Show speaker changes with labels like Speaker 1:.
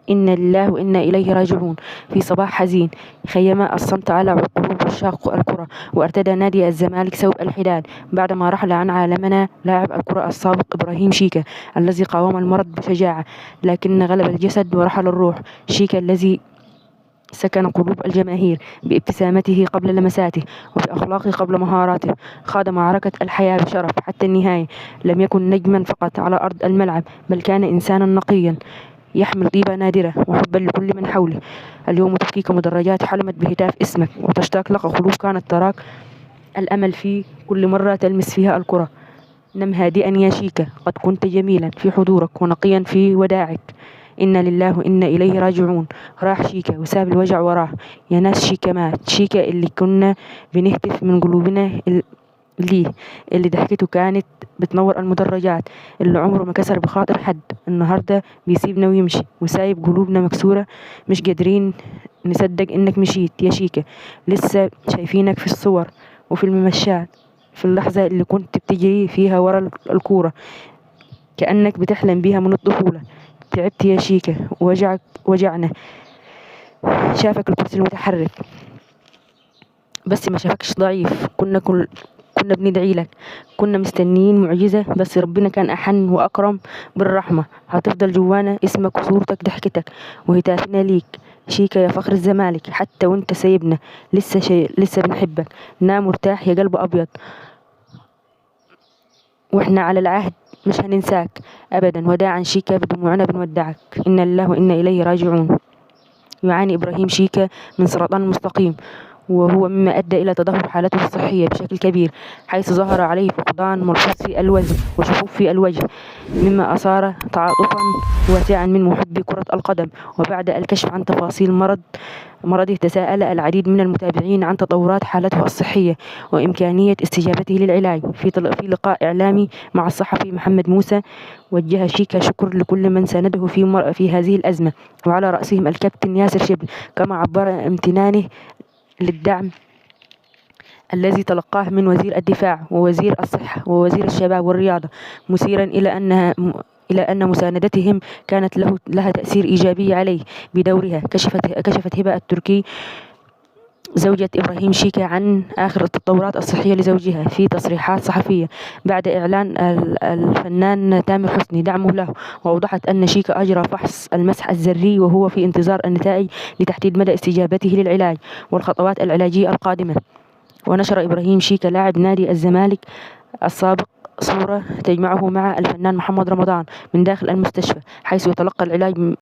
Speaker 1: إنا لله وإنا إليه راجعون. في صباح حزين خيم الصمت على قلوب عشاق الكرة، وارتدى نادي الزمالك ثوب الحداد بعدما رحل عن عالمنا لاعب الكرة السابق إبراهيم شيكا، الذي قاوم المرض بشجاعة لكن غلب الجسد ورحل الروح. شيكا الذي سكن قلوب الجماهير بابتسامته قبل لمساته وبأخلاقه قبل مهاراته، خاض معركة الحياة بشرف حتى النهاية. لم يكن نجما فقط على أرض الملعب، بل كان إنسانا نقيا يحمل طيبة نادرة وحبا لكل من حوله. اليوم تبكيك مدرجات حلمت بهتاف اسمك، وتشتاق لك قلوب كانت تراك الأمل في كل مرة تلمس فيها الكرة. نم هادئا يا شيكا، قد كنت جميلا في حضورك ونقيا في وداعك. إنا لله وإنا إليه راجعون. راح شيكا وساب الوجع وراه. يا ناس شيكا مات، شيكا اللي كنا بنهتف من قلوبنا ليه، اللي ضحكته كانت بتنور المدرجات، اللي عمره ما كسر بخاطر حد. النهاردة بيسيبنا ويمشي وسايب قلوبنا مكسورة، مش قادرين نصدق إنك مشيت يا شيكا. لسه شايفينك في الصور وفي الممشات، في اللحظة اللي كنت بتجري فيها ورا الكورة كأنك بتحلم بيها من الطفولة. تعبت يا شيكا ووجعك وجعنا. شافك الكرسي المتحرك بس ما شافكش ضعيف. كنا بندعي لك، كنا مستنيين معجزة، بس ربنا كان أحن وأكرم بالرحمة. هتفضل جوانا اسمك وصورتك، ضحكتك وهتافنا ليك. شيكا يا فخر الزمالك، حتى وانت سايبنا لسه بنحبك. نام مرتاح يا قلب أبيض، واحنا على العهد مش هننساك أبدا. وداعا شيكا، بدموعنا بنودعك. إنا لله وإنا إليه راجعون. يعاني إبراهيم شيكا من سرطان مستقيم، وهو مما أدى إلى تدهور حالته الصحية بشكل كبير، حيث ظهر عليه فقدان ملحوظ في الوزن وشحوف في الوجه، مما أثار تعاطفا واسعا من محبي كرة القدم. وبعد الكشف عن تفاصيل مرضه، تساءل العديد من المتابعين عن تطورات حالته الصحية وإمكانية استجابته للعلاج. في لقاء إعلامي مع الصحفي محمد موسى، وجه شيكا شكر لكل من سانده في هذه الأزمة، وعلى رأسهم الكابتن ياسر شبل، كما عبر امتنانه للدعم الذي تلقاه من وزير الدفاع ووزير الصحة ووزير الشباب والرياضة، مشيرا إلى أن مساندتهم كانت لها تأثير إيجابي عليه بدورها. كشفت هبة التركي زوجة إبراهيم شيكا عن آخر التطورات الصحية لزوجها في تصريحات صحفية بعد إعلان الفنان تامر حسني دعمه له، وأوضحت أن شيكا أجرى فحص المسح الذري وهو في انتظار النتائج لتحديد مدى استجابته للعلاج والخطوات العلاجية القادمة. ونشر إبراهيم شيكا لاعب نادي الزمالك السابق صورة تجمعه مع الفنان محمد رمضان من داخل المستشفى، حيث يتلقى العلاج